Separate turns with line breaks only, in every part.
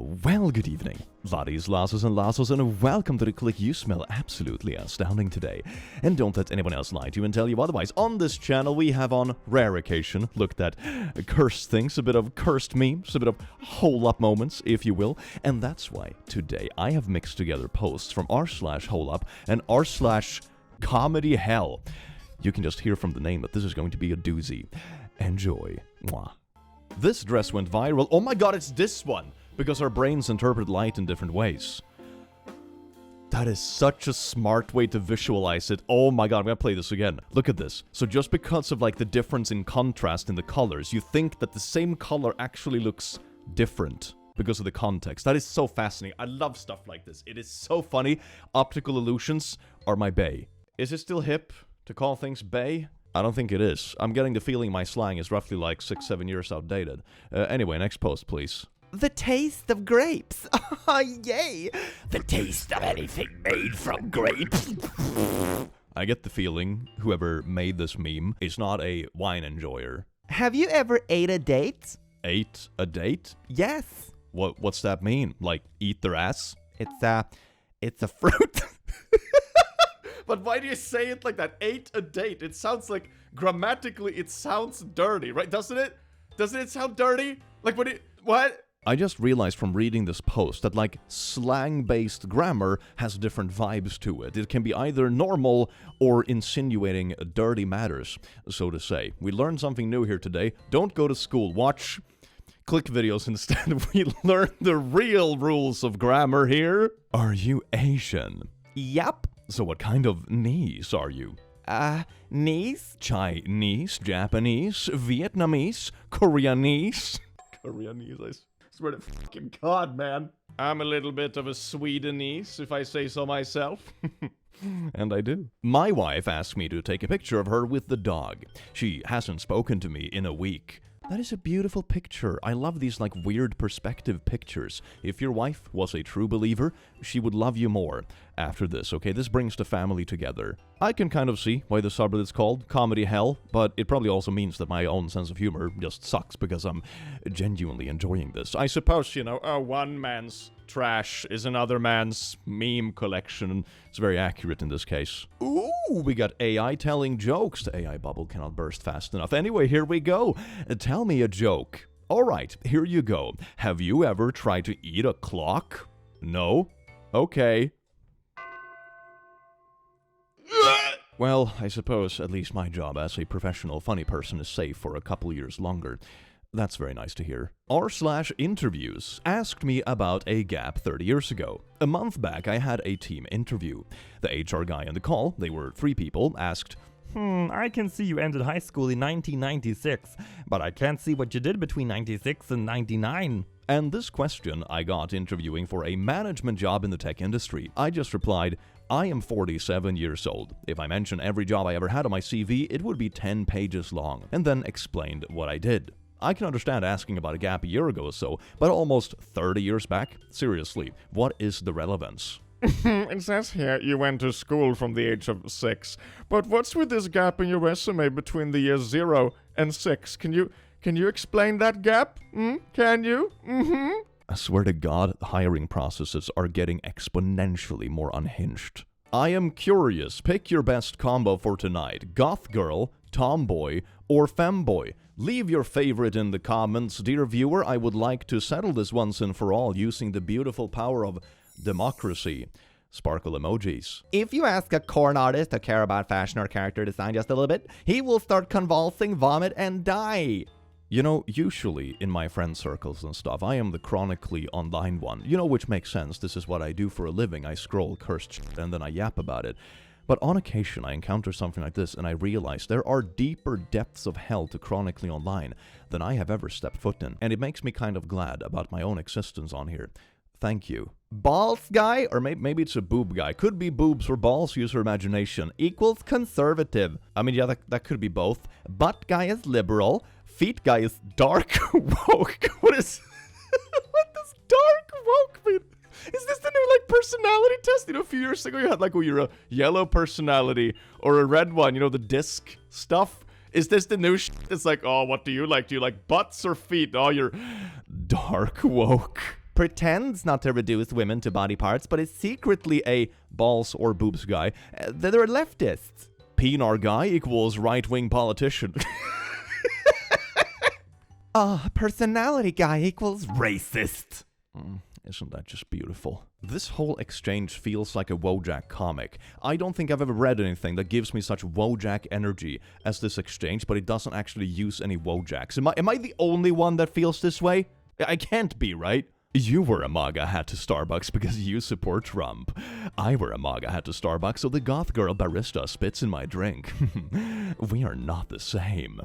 Well, good evening, laddies, lasses, and lassos, and welcome to the click. You smell absolutely astounding today. And don't let anyone else lie to you and tell you otherwise. On this channel, we have on rare occasion looked at cursed things, a bit of cursed memes, a bit of hole-up moments, if you will. And that's why today I have mixed together posts from r/hole-up and r/ComedyHell. You can just hear from the name that this is going to be a doozy. Enjoy. Mwah. This dress went viral. Oh my god, it's this one! Because our brains interpret light in different ways. That is such a smart way to visualize it. Oh my god, I'm gonna play this again. Look at this. So just because of like the difference in contrast in the colors, you think that the same color actually looks different because of the context. That is so fascinating. I love stuff like this. It is so funny. Optical illusions are my bae. Is it still hip to call things bae? I don't think it is. I'm getting the feeling my slang is roughly like 6-7 years outdated. Anyway, next post, please.
The taste of grapes. Oh, yay! The taste of anything made from grapes.
I get the feeling whoever made this meme is not a wine enjoyer.
Have you ever ate a date?
Ate a date?
Yes.
What's that mean? Like, eat their ass?
It's a fruit.
But why do you say it like that? Ate a date. It sounds like, grammatically, it sounds dirty, right? Doesn't it? Doesn't it sound dirty? Like, what? I just realized from reading this post that, like, slang-based grammar has different vibes to it. It can be either normal or insinuating dirty matters, so to say. We learned something new here today. Don't go to school. Watch click videos instead. We learn the real rules of grammar here. Are you Asian?
Yup.
So what kind of niece are you?
Niece?
Chinese, Japanese, Vietnamese, Koreanese. Koreanese, I swear to fucking God, man. I'm a little bit of a Swedenese, if I say so myself. And I do. My wife asked me to take a picture of her with the dog. She hasn't spoken to me in a week. That is a beautiful picture. I love these, like, weird perspective pictures. If your wife was a true believer, she would love you more after this, okay? This brings the family together. I can kind of see why the subreddit's called ComedyHell, but it probably also means that my own sense of humor just sucks because I'm genuinely enjoying this. I suppose, you know, one man's trash is another man's meme collection. It's very accurate in this case. Ooh, we got AI telling jokes. The AI bubble cannot burst fast enough. Anyway, here we go. Tell me a joke. Alright, here you go. Have you ever tried to eat a clock? No? Okay. Well, I suppose at least my job as a professional funny person is safe for a couple years longer. That's very nice to hear. r/interviews asked me about a gap 30 years ago. A month back, I had a team interview. The HR guy on the call, they were 3 people, asked,
I can see you ended high school in 1996, but I can't see what you did between 96 and 99.
And this question I got interviewing for a management job in the tech industry. I just replied, I am 47 years old. If I mention every job I ever had on my CV, it would be 10 pages long, and then explained what I did. I can understand asking about a gap a year ago or so, but almost 30 years back? Seriously, what is the relevance?
It says here you went to school from the age of 6. But what's with this gap in your resume between the years 0 and 6? Can you explain that gap? Can you?
I swear to God, hiring processes are getting exponentially more unhinged. I am curious. Pick your best combo for tonight. Goth girl, tomboy, or femboy. Leave your favorite in the comments. Dear viewer, I would like to settle this once and for all using the beautiful power of democracy. Sparkle emojis.
If you ask a corn artist to care about fashion or character design just a little bit, he will start convulsing, vomit, and die.
You know, usually in my friend circles and stuff, I am the chronically online one. You know, which makes sense. This is what I do for a living. I scroll cursed shit and then I yap about it. But on occasion, I encounter something like this and I realize there are deeper depths of hell to chronically online than I have ever stepped foot in. And it makes me kind of glad about my own existence on here. Thank you.
Balls guy?
Or maybe it's a boob guy. Could be boobs or balls, use your imagination.
Equals conservative.
I mean, yeah, that could be both.
Butt guy is liberal.
Feet guy is dark woke. What does dark woke mean? Is this the new, like, personality test? You know, a few years ago you had, like, oh, you're a yellow personality or a red one, you know, the disc stuff. Is this the new It's like, oh, what do you like? Do you like butts or feet? Oh, you're dark woke.
pretends not to reduce women to body parts, but is secretly a balls or boobs guy. They're leftists.
Penar guy equals right-wing politician.
Personality guy equals racist.
Isn't that just beautiful? This whole exchange feels like a Wojak comic. I don't think I've ever read anything that gives me such Wojak energy as this exchange, but it doesn't actually use any Wojaks. Am I the only one that feels this way? I can't be, right? You wear a MAGA hat to Starbucks because you support Trump. I wear a MAGA hat to Starbucks so the goth girl barista spits in my drink. We are not the same.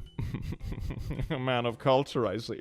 A man of culture, I see.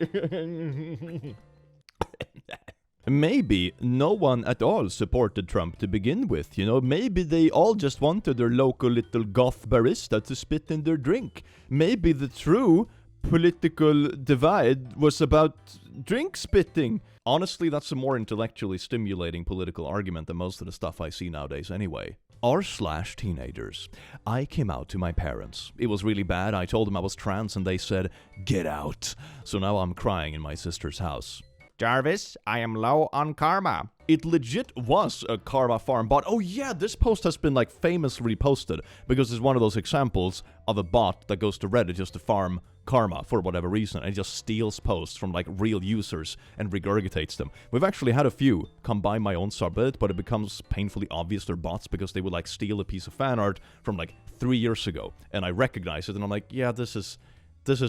Maybe no one at all supported Trump to begin with, you know? Maybe they all just wanted their local little goth barista to spit in their drink. Maybe the true political divide was about drink spitting. Honestly, that's a more intellectually stimulating political argument than most of the stuff I see nowadays anyway. R/teenagers. I came out to my parents. It was really bad. I told them I was trans and they said, "Get out." So now I'm crying in my sister's house.
Jarvis, I am low on karma.
It legit was a karma farm bot. Oh yeah, this post has been like famously reposted because it's one of those examples of a bot that goes to Reddit just to farm karma for whatever reason and it just steals posts from like real users and regurgitates them. We've actually had a few come by my own subreddit, but it becomes painfully obvious they're bots because they would like steal a piece of fan art from like 3 years ago and I recognize it and I'm like, yeah, this is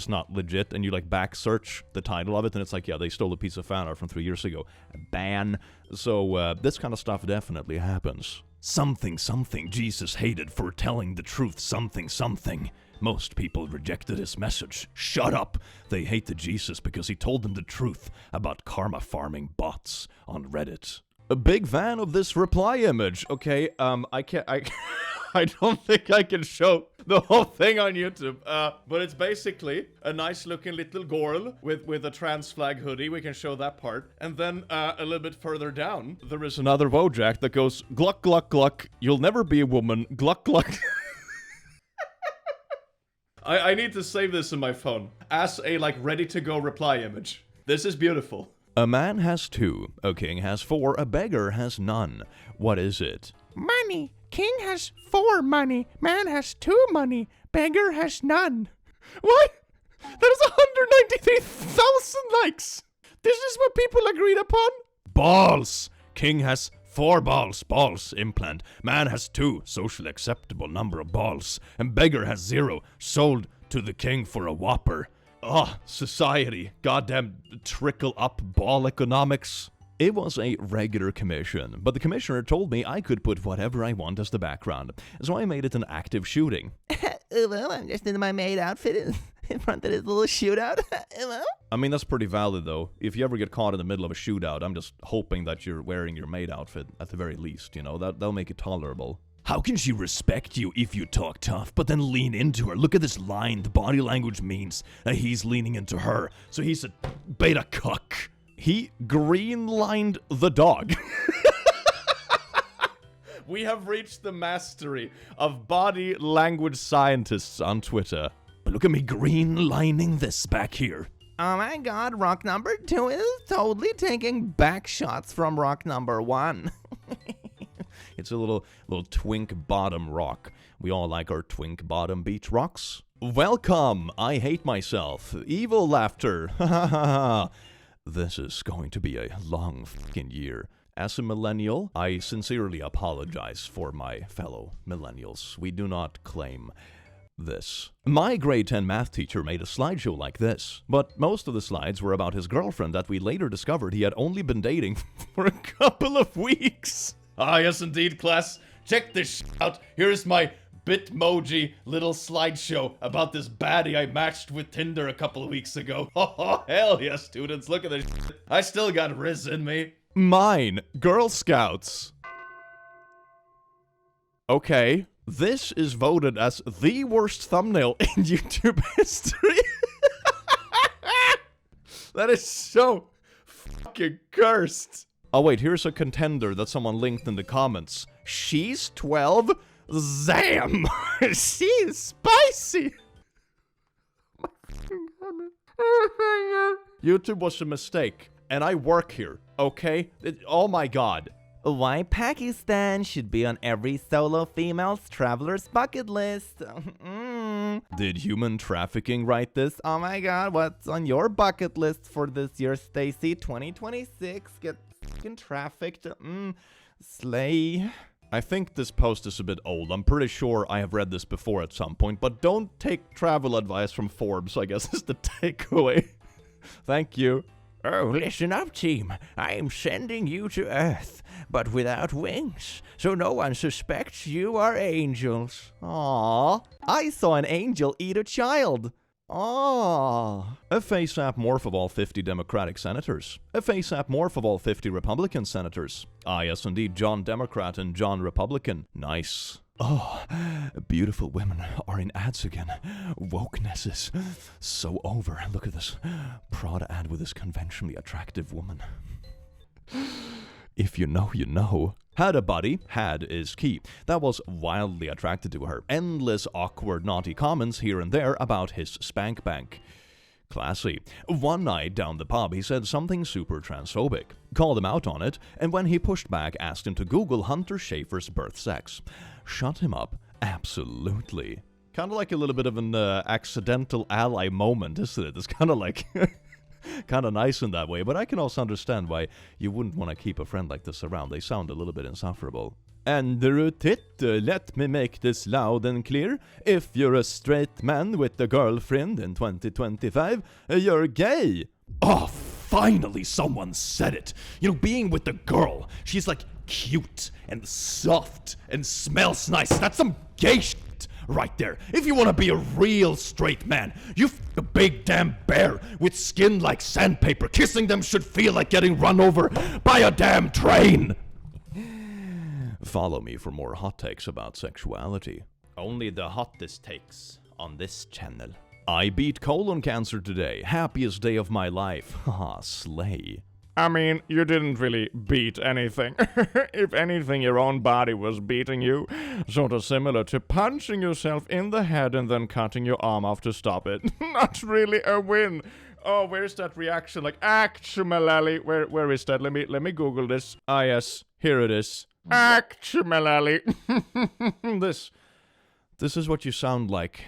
not legit, and you like back search the title of it, and it's like, yeah, they stole a piece of fan art from 3 years ago. Ban. So, this kind of stuff definitely happens. Something, Jesus hated for telling the truth, something. Most people rejected his message. Shut up! They hated Jesus because he told them the truth about karma farming bots on Reddit. A big fan of this reply image. Okay, I don't think I can show the whole thing on YouTube, but it's basically a nice looking little girl with a trans flag hoodie. We can show that part. And then a little bit further down, there is another Wojak that goes, "Gluck, gluck, gluck, you'll never be a woman, gluck, gluck." I need to save this in my phone as a like ready to go reply image. This is beautiful. A man has 2, a king has 4, a beggar has none. What is it?
Money. King has 4 money. Man has 2 money. Beggar has none. What? That is 193,000 likes. This is what people agreed upon?
Balls. King has 4 balls, implant. Man has 2, socially acceptable number of balls. And beggar has 0, sold to the king for a whopper. Society. Goddamn trickle-up ball economics. It was a regular commission, but the commissioner told me I could put whatever I want as the background, so I made it an active shooting.
Well, I'm just in my maid outfit in front of this little shootout.
I mean, that's pretty valid, though. If you ever get caught in the middle of a shootout, I'm just hoping that you're wearing your maid outfit at the very least, you know? That'll make it tolerable. How can she respect you if you talk tough, but then lean into her? Look at this line. The body language means that he's leaning into her, so he's a beta cuck. He green-lined the dog. We have reached the mastery of body language scientists on Twitter. But look at me green-lining this back here.
Oh my god, rock number 2 is totally taking back shots from rock number 1.
It's a little twink bottom rock. We all like our twink bottom beach rocks. Welcome! I hate myself. Evil laughter. Ha ha ha ha. This is going to be a long fucking year. As a millennial, I sincerely apologize for my fellow millennials. We do not claim this. My grade 10 math teacher made a slideshow like this, but most of the slides were about his girlfriend that we later discovered he had only been dating for a couple of weeks. Ah, yes indeed, class. Check this out. Here's my Bitmoji little slideshow about this baddie I matched with Tinder a couple of weeks ago. Oh, hell yeah, students. Look at this shit. I still got Riz in me. Mine. Girl Scouts. Okay. This is voted as the worst thumbnail in YouTube history. That is so fucking cursed. Oh wait, here's a contender that someone linked in the comments. She's 12? Zam! She's spicy! YouTube was a mistake. And I work here, okay? Oh my god.
Why Pakistan should be on every solo female traveler's bucket list.
Did human trafficking write this?
Oh my god, what's on your bucket list for this year, Stacy? 2026, get fucking trafficked. Slay.
I think this post is a bit old. I'm pretty sure I have read this before at some point, but don't take travel advice from Forbes, I guess is the takeaway. Thank you.
Oh, listen up, team. I am sending you to Earth, but without wings, so no one suspects you are angels.
Aww, I saw an angel eat a child. Aww.
A face-app morph of all 50 Democratic senators. A face-app morph of all 50 Republican senators. Ah, yes, indeed, John Democrat and John Republican. Nice. Oh, beautiful women are in ads again. Wokeness is so over. Look at this Prada ad with this conventionally attractive woman. If you know, you know. Had a buddy, had is key, that was wildly attracted to her. Endless awkward naughty comments here and there about his spank bank. Classy. One night down the pub he said something super transphobic. Called him out on it, and when he pushed back asked him to Google Hunter Schafer's birth sex. Shut him up. Absolutely. Kind of like a little bit of an accidental ally moment, isn't it? It's kind of like... kind of nice in that way, but I can also understand why you wouldn't want to keep a friend like this around. They sound a little bit insufferable. Andrew Tit, let me make this loud and clear. If you're a straight man with a girlfriend in 2025, you're gay. Oh, finally someone said it. You know, being with the girl, she's like cute and soft and smells nice. That's some gay shit right there. If you want to be a real straight man, you a big damn bear with skin like sandpaper. Kissing them should feel like getting run over by a damn train. Follow me for more hot takes about sexuality.
Only the hottest takes on this channel.
I beat colon cancer today. Happiest day of my life. Haha, slay.
I mean, you didn't really beat anything. If anything, your own body was beating you. Sort of similar to punching yourself in the head and then cutting your arm off to stop it. Not really a win. Oh, where's that reaction? Like, actually, where is that? Let me Google this. Ah, yes, here it is. Actually.
This is what you sound like.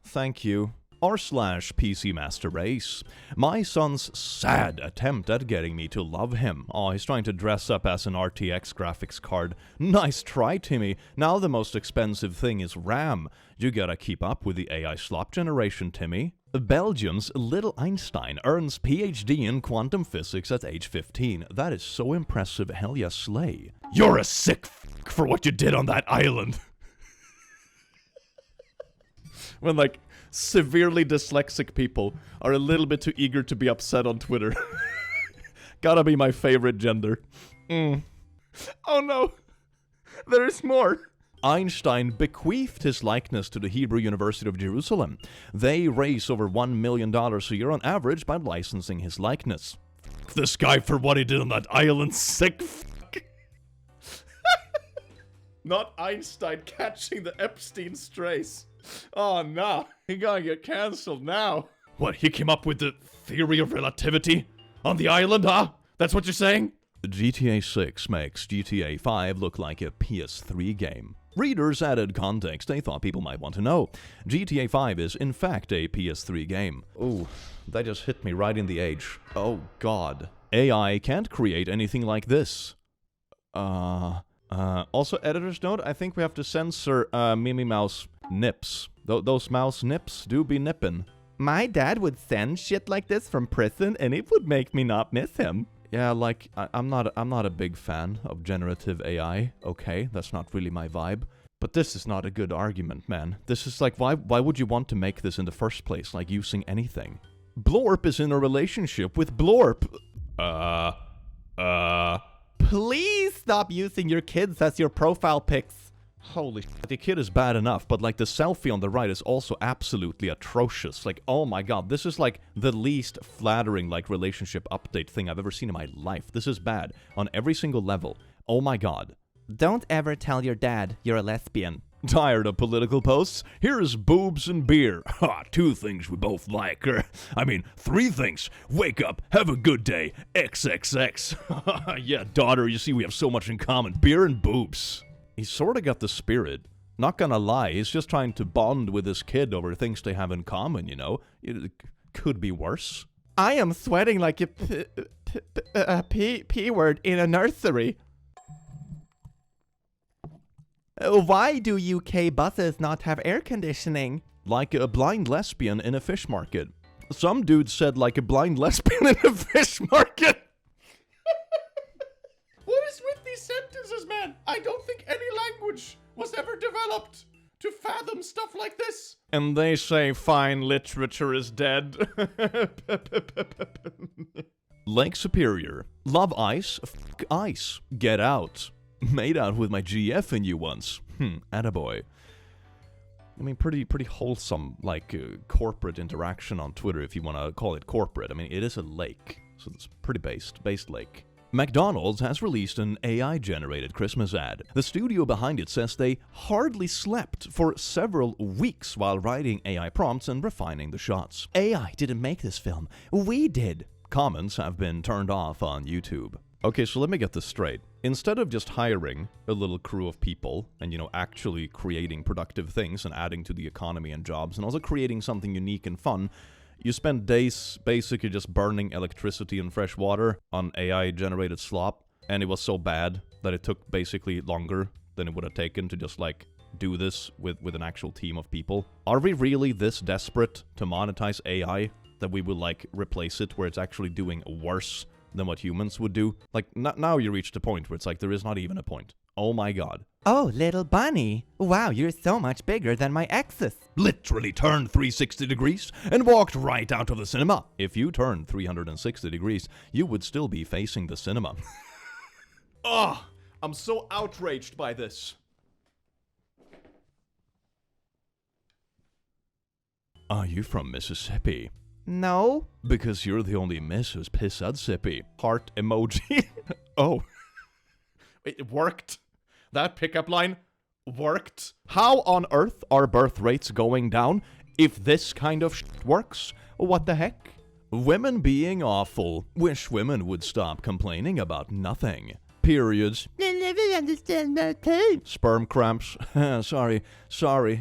Thank you. r/PC Master Race. My son's sad attempt at getting me to love him. Oh, he's trying to dress up as an RTX graphics card. Nice try, Timmy. Now the most expensive thing is RAM. You gotta keep up with the AI slop generation, Timmy. Belgium's Little Einstein earns PhD in quantum physics at age 15. That is so impressive. Hell yeah, slay. You're a sick f*** for what you did on that island. When, like, severely dyslexic people are a little bit too eager to be upset on Twitter. Gotta be my favorite gender. Oh no, there is more. Einstein bequeathed his likeness to the Hebrew University of Jerusalem. They raise over $1 million a year on average by licensing his likeness. F this guy for what he did on that island, sick f***. Not Einstein catching the Epstein strays. Oh, no. He gonna get cancelled now. What, he came up with the theory of relativity? On the island, huh? That's what you're saying? GTA 6 makes GTA 5 look like a PS3 game. Readers added context they thought people might want to know. GTA 5 is, in fact, a PS3 game. Ooh, that just hit me right in the age. Oh, God. AI can't create anything like this. Also, editor's note, I think we have to censor, Mimi Mouse nips. Those mouse nips do be nippin'.
My dad would send shit like this from prison, and it would make me not miss him.
Yeah, like, I'm not a big fan of generative AI, okay? That's not really my vibe. But this is not a good argument, man. This is like, why would you want to make this in the first place, like using anything? Blorp is in a relationship with Blorp.
Please stop using your kids as your profile pics.
Holy shit, the kid is bad enough, but like the selfie on the right is also absolutely atrocious. Like, oh my god, this is like the least flattering like relationship update thing I've ever seen in my life. This is bad on every single level. Oh my god.
Don't ever tell your dad you're a lesbian.
Tired of political posts? Here's boobs and beer. Ha, 2 things we both like. 3 things. Wake up, have a good day. XXX. Yeah, daughter, you see we have so much in common. Beer and boobs. He's sort of got the spirit. Not gonna lie, he's just trying to bond with his kid over things they have in common, you know? It could be worse.
I am sweating like a P word in a nursery. Why do UK buses not have air conditioning?
Like a blind lesbian in a fish market. Some dude said like a blind lesbian in a fish market.
What is with these sentences, man? I don't think any language was ever developed to fathom stuff like this.
And they say fine literature is dead. Lake Superior. Love ice, f*** ice. Get out. Made out with my GF in you once. Attaboy. I mean, pretty wholesome, like, corporate interaction on Twitter, if you want to call it corporate. I mean, it is a lake, so it's pretty based lake. McDonald's has released an AI-generated Christmas ad. The studio behind it says they hardly slept for several weeks while writing AI prompts and refining the shots. AI didn't make this film. We did. Comments have been turned off on YouTube. Okay, so let me get this straight. Instead of just hiring a little crew of people and, you know, actually creating productive things and adding to the economy and jobs and also creating something unique and fun, you spend days basically just burning electricity and fresh water on AI-generated slop, and it was so bad that it took basically longer than it would have taken to just, like, do this with an actual team of people. Are we really this desperate to monetize AI that we will, like, replace it where it's actually doing worse than what humans would do? Like, now you reach the point where it's like, there is not even a point. Oh my god.
Oh, little bunny. Wow, you're so much bigger than my exes.
Literally turned 360 degrees and walked right out of the cinema. If you turned 360 degrees, you would still be facing the cinema. Oh, I'm so outraged by this. Are you from Mississippi?
No.
Because you're the only miss who's pissed-sippy. Heart emoji. Oh. It worked. That pickup line worked. How on earth are birth rates going down if this kind of shit works? What the heck? Women being awful. Wish women would stop complaining about nothing. Periods.
They never understand that too.
Sperm cramps. Sorry.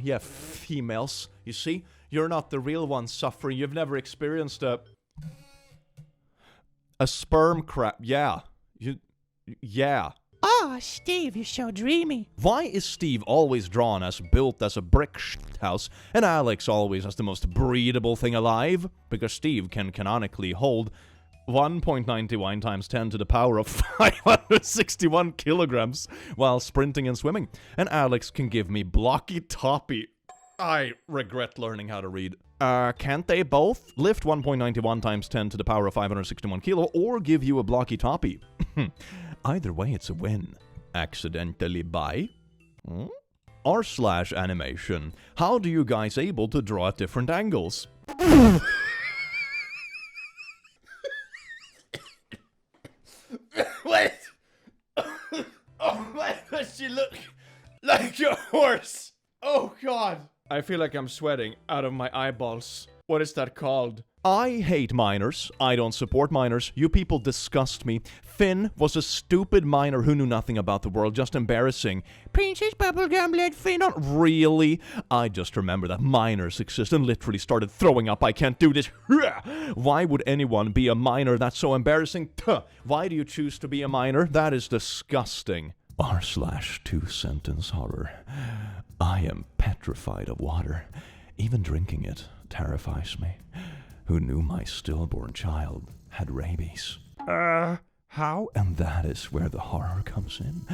Yeah, females. You see? You're not the real one suffering. You've never experienced a sperm cramp. Yeah. Yeah.
Oh, Steve, you're so dreamy.
Why is Steve always drawn as built as a brick house, and Alex always as the most breedable thing alive? Because Steve can canonically hold 1.91 times 10 to the power of 561 kilograms while sprinting and swimming, and Alex can give me blocky toppy. I regret learning how to read. Can't they both lift 1.91 times 10 to the power of 561 kilo or give you a blocky toppy? Either way, it's a win. Accidentally buy? R/animation. How do you guys able to draw at different angles?
Wait! Oh, why does she look like a horse? Oh, God. I feel like I'm sweating out of my eyeballs. What is that called?
I hate minors. I don't support minors. You people disgust me. Finn was a stupid minor who knew nothing about the world. Just embarrassing.
Princess Bubblegum led Finn on.
Not really. I just remember that minors exist and literally started throwing up. I can't do this. Why would anyone be a minor? That's so embarrassing. Why do you choose to be a minor? That is disgusting. R/2-sentence horror. I am petrified of water. Even drinking it terrifies me. Who knew my stillborn child had rabies? How? And that is where the horror comes in.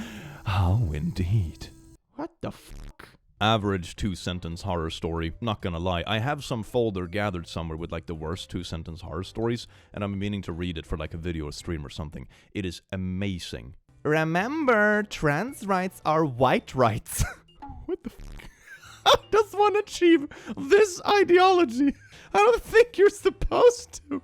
How indeed.
What the fuck?
Average 2-sentence horror story. Not gonna lie, I have some folder gathered somewhere with like the worst 2-sentence horror stories, and I'm meaning to read it for like a video or stream or something. It is amazing.
Remember, trans rights are white rights.
What the fuck? How does one achieve this ideology? I don't think you're supposed to.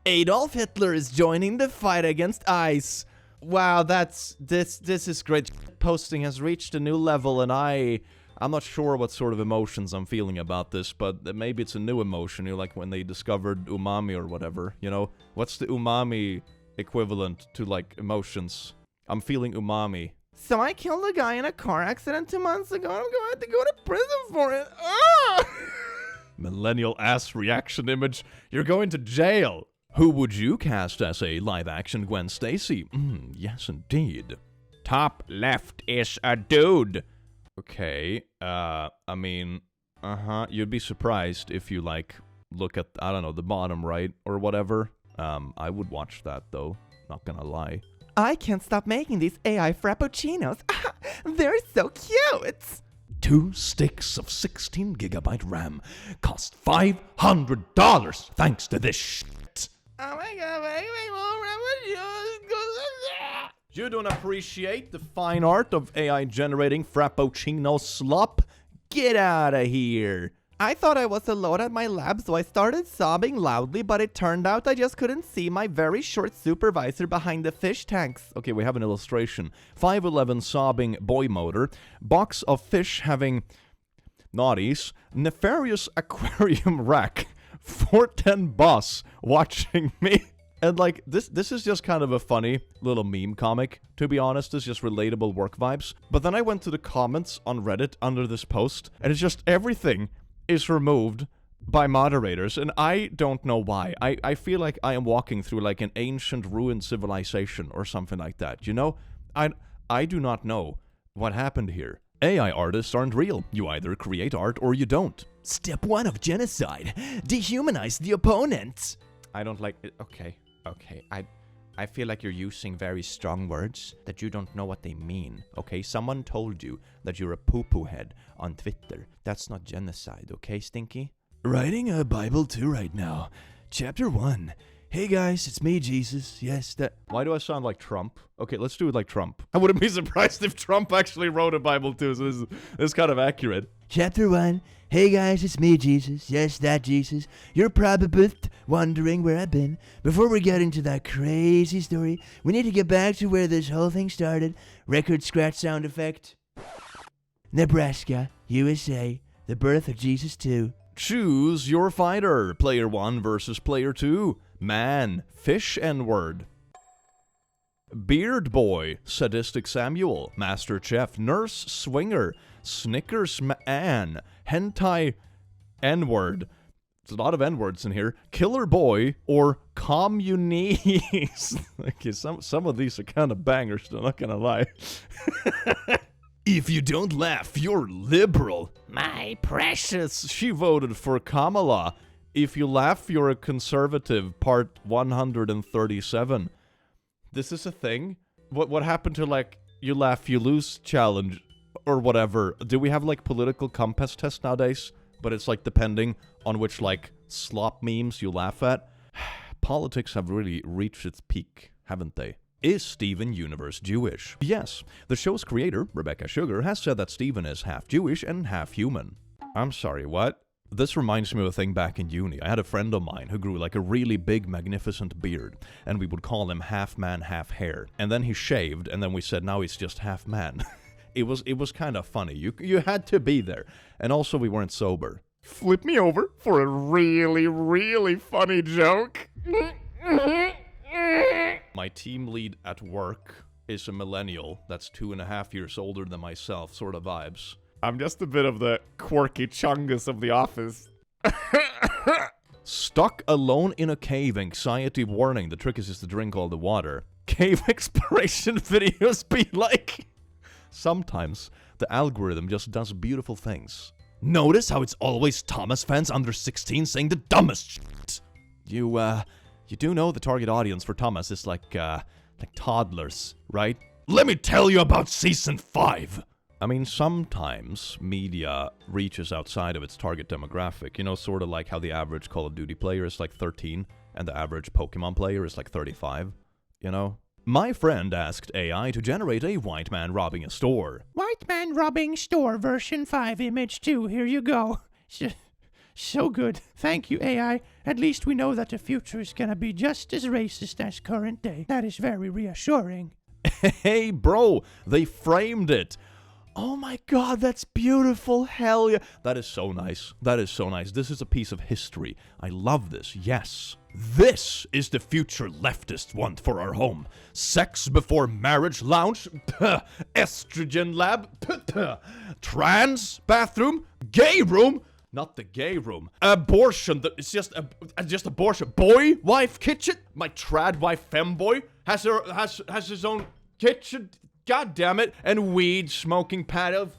Adolf Hitler is joining the fight against ICE. Wow, this is great.
shitposting has reached a new level, and I'm not sure what sort of emotions I'm feeling about this, but maybe it's a new emotion, you know, like when they discovered umami or whatever, you know? What's the umami equivalent to, like, emotions? I'm feeling umami.
So I killed a guy in a car accident 2 months ago, and I'm going to have to go to prison for it. Ah!
Millennial ass reaction image. You're going to jail. Who would you cast as a live-action Gwen Stacy? Yes, indeed.
Top left is a dude.
Okay, I mean, you'd be surprised if you, like, look at, I don't know, the bottom right or whatever. I would watch that, though, not gonna lie.
I can't stop making these AI frappuccinos. They're so cute.
2 sticks of 16GB RAM cost $500 thanks to this shit.
Oh my god, make more frappuccinos.
You don't appreciate the fine art of AI generating frappuccino slop? Get out of here.
I thought I was alone at my lab, so I started sobbing loudly, but it turned out I just couldn't see my very short supervisor behind the fish tanks.
Okay, we have an illustration. 5'11" sobbing boy motor, box of fish having naughties, nefarious aquarium rack, 410 boss watching me. And like, this is just kind of a funny little meme comic, to be honest. It's just relatable work vibes. But then I went to the comments on Reddit under this post, and it's just everything is removed by moderators, and I don't know why. I feel like I am walking through like an ancient ruined civilization or something like that, you know? I do not know what happened here. AI artists aren't real. You either create art or you don't.
Step 1 of genocide. Dehumanize the opponent.
I don't like it. Okay. I feel like you're using very strong words that you don't know what they mean, okay? Someone told you that you're a poo-poo head on Twitter. That's not genocide, okay, Stinky?
Writing a Bible 2 right now. Chapter 1. Hey guys, it's me, Jesus. Yes, that...
Why do I sound like Trump? Okay, let's do it like Trump. I wouldn't be surprised if Trump actually wrote a Bible too, so this is kind of accurate.
Chapter 1. Hey guys, it's me, Jesus. Yes, that Jesus. You're probably wondering where I've been. Before we get into that crazy story, we need to get back to where this whole thing started. Record scratch sound effect. Nebraska, USA. The birth of Jesus 2.
Choose your fighter. Player 1 versus player 2. Man, fish N-word. Beard boy, sadistic Samuel, master chef, nurse swinger, Snickers man, hentai N-word. There's a lot of N-words in here. Killer boy or communist. Okay, some of these are kind of bangers, I'm not gonna lie.
If you don't laugh, you're liberal.
My precious, she voted for Kamala. If you laugh, you're a conservative, part 137. This is a thing? What happened to, like, you laugh, you lose challenge, or whatever? Do we have, like, political compass tests nowadays? But it's, like, depending on which, like, slop memes you laugh at. Politics have really reached its peak, haven't they? Is Steven Universe Jewish? Yes. The show's creator, Rebecca Sugar, has said that Steven is half Jewish and half human. I'm sorry, what? This reminds me of a thing back in uni. I had a friend of mine who grew like a really big, magnificent beard, and we would call him half man, half hair. And then he shaved, and then we said now he's just half man. It was kind of funny. You had to be there. And also we weren't sober.
Flip me over for a really, really funny joke.
My team lead at work is a millennial that's 2.5 years older than myself, sort of vibes.
I'm just a bit of the quirky chungus of the office.
Stuck alone in a cave, anxiety warning. The trick is just to drink all the water. Cave exploration videos be like... Sometimes the algorithm just does beautiful things.
Notice how it's always Thomas fans under 16 saying the dumbest shit.
You do know the target audience for Thomas is like toddlers, right?
Let me tell you about Season 5.
I mean, sometimes media reaches outside of its target demographic. You know, sort of like how the average Call of Duty player is like 13 and the average Pokemon player is like 35, you know? My friend asked AI to generate a white man robbing a store.
White man robbing store version 5 image 2. Here you go. So good. Thank you, AI. At least we know that the future is gonna be just as racist as current day. That is very reassuring.
Hey, bro, they framed it. Oh my god, that's beautiful. Hell yeah. That is so nice. That is so nice. This is a piece of history. I love this. Yes. This is the future leftists want for our home. Sex before marriage lounge. Estrogen lab. Trans bathroom. Gay room. Not the gay room. Abortion. It's just abortion. Boy wife kitchen. My trad wife femboy has his own kitchen. God damn it. And weed smoking patio.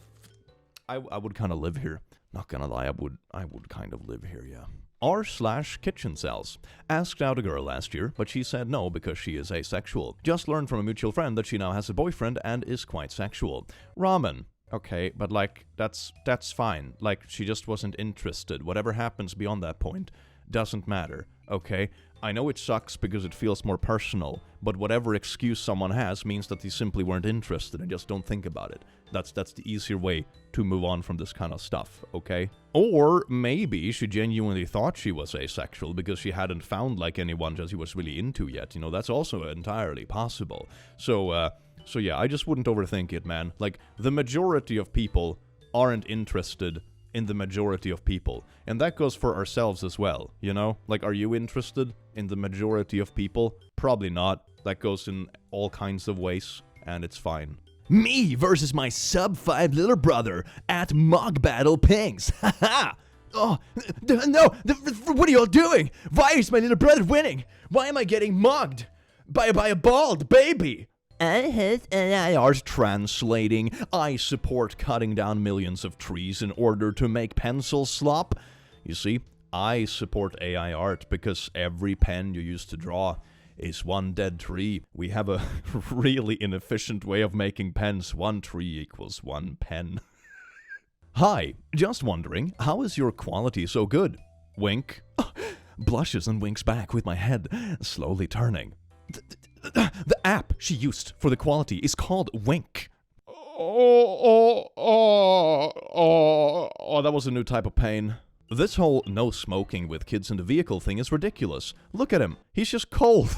I would kind of live here. Not gonna lie, I would kind of live here, yeah. r/kitchen cells. Asked out a girl last year, but she said no because she is asexual. Just learned from a mutual friend that she now has a boyfriend and is quite sexual. Ramen. Okay, but like, that's fine. Like, she just wasn't interested. Whatever happens beyond that point doesn't matter, okay? I know it sucks because it feels more personal, but whatever excuse someone has means that they simply weren't interested and just don't think about it. That's the easier way to move on from this kind of stuff, okay? Or maybe she genuinely thought she was asexual because she hadn't found like anyone that she was really into yet. You know, that's also entirely possible. So yeah, I just wouldn't overthink it, man. Like, the majority of people aren't interested in the majority of people. And that goes for ourselves as well, you know? Like, are you interested in the majority of people? Probably not. That goes in all kinds of ways, and it's fine.
Me versus my sub-5 little brother at Mog Battle Pings. Haha! Oh, no! What are y'all doing? Why is my little brother winning? Why am I getting mugged? By a bald baby?
AIR's translating. I support cutting down millions of trees in order to make pencil slop. You see, I support AI art because every pen you use to draw is one dead tree. We have a really inefficient way of making pens. One tree equals one pen. Hi, just wondering, how is your quality so good? Wink. Blushes and winks back with my head slowly turning. The app she used for the quality is called Wink. Oh, that was a new type of pain. This whole no smoking with kids in the vehicle thing is ridiculous. Look at him. He's just cold.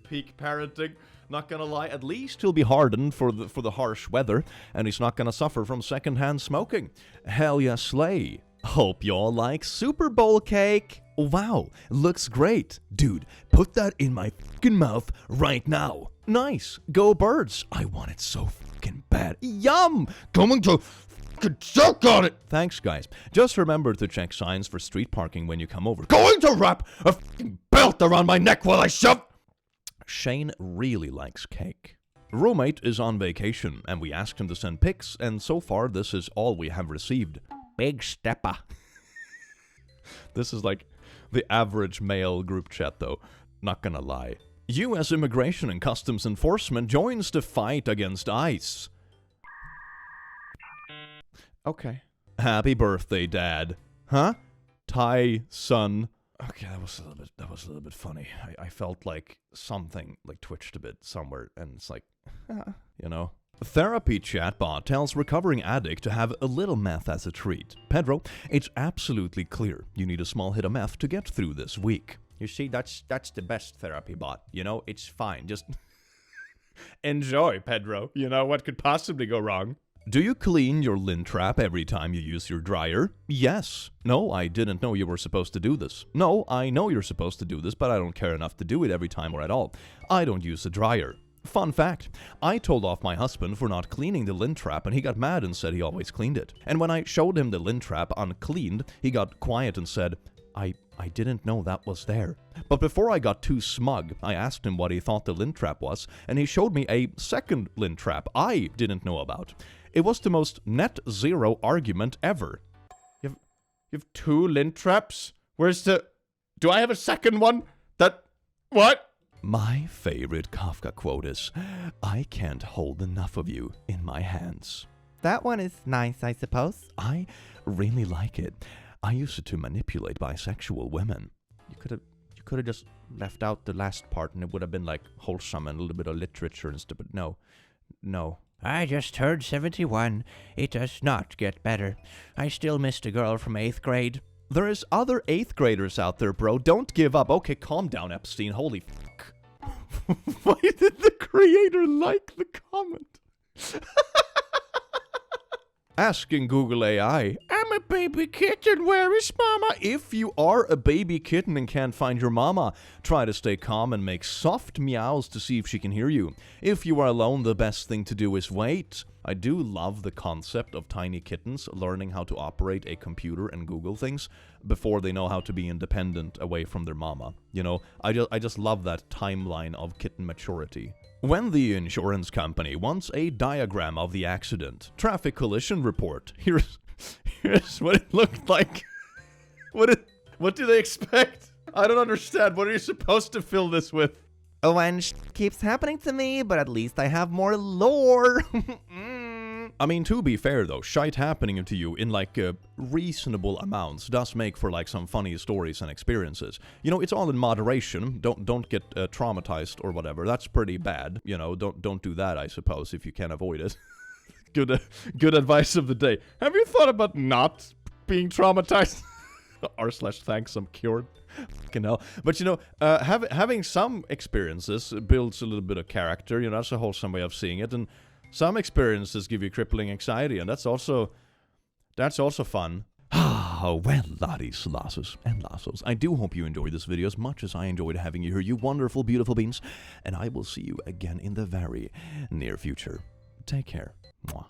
Peak parenting. Not gonna lie, at least he'll be hardened for the harsh weather, and he's not gonna suffer from secondhand smoking. Hell yeah, slay. Hope y'all like Super Bowl cake. Wow, looks great. Dude, put that in my fucking mouth right now. Nice. Go Birds. I want it so fucking bad. Yum! Going to fucking suck on it. Thanks, guys. Just remember to check signs for street parking when you come over. Going to wrap a fucking belt around my neck while I shove. Shane really likes cake. Roommate is on vacation, and we asked him to send pics, and so far this is all we have received. Big stepper. This is like the average male group chat, though. Not gonna lie. U.S. Immigration and Customs Enforcement joins the fight against ICE. Okay. Happy birthday, Dad. Huh? Thai son. Okay, that was a little bit funny. I felt like something like twitched a bit somewhere, and it's like, you know. Therapy chatbot tells recovering addict to have a little meth as a treat. Pedro, it's absolutely clear you need a small hit of meth to get through this week. You see, that's the best therapy bot. You know, it's fine. Just enjoy, Pedro. You know, what could possibly go wrong? Do you clean your lint trap every time you use your dryer? Yes. No, I didn't know you were supposed to do this. No, I know you're supposed to do this, but I don't care enough to do it every time or at all. I don't use a dryer. Fun fact, I told off my husband for not cleaning the lint trap and he got mad and said he always cleaned it. And when I showed him the lint trap uncleaned, he got quiet and said, I didn't know that was there. But before I got too smug, I asked him what he thought the lint trap was, and he showed me a second lint trap I didn't know about. It was the most net zero argument ever. You have two lint traps? Where's the... Do I have a second one? What? My favorite Kafka quote is, I can't hold enough of you in my hands.
That one is nice, I suppose.
I really like it. I used it to manipulate bisexual women. You could have just left out the last part and it would have been like wholesome and a little bit of literature and stuff, but no.
I just turned 71. It does not get better. I still missed a girl from 8th grade.
There is other 8th graders out there, bro. Don't give up. Okay, calm down, Epstein. Holy fuck. Why did the creator like the comment? Asking Google AI, I'm a baby kitten, where is mama? If you are a baby kitten and can't find your mama, try to stay calm and make soft meows to see if she can hear you. If you are alone, the best thing to do is wait. I do love the concept of tiny kittens learning how to operate a computer and Google things before they know how to be independent away from their mama. You know, I just love that timeline of kitten maturity. When the insurance company wants a diagram of the accident, traffic collision report, here's what it looked like. What do they expect? I don't understand. What are you supposed to fill this with?
When keeps happening to me, but at least I have more lore.
I mean, to be fair though, shite happening to you in like reasonable amounts does make for like some funny stories and experiences. You know, it's all in moderation. Don't get traumatized or whatever. That's pretty bad. You know, don't do that, I suppose, if you can avoid it. Good advice of the day. Have you thought about not being traumatized? r/thanks, I'm cured. Fucking hell. But you know, having some experiences builds a little bit of character. You know, that's a wholesome way of seeing it. And some experiences give you crippling anxiety, and that's also fun. Well, laddies, lasses, and lassos, I do hope you enjoyed this video as much as I enjoyed having you here, you wonderful, beautiful beings, and I will see you again in the very near future. Take care. Mwah.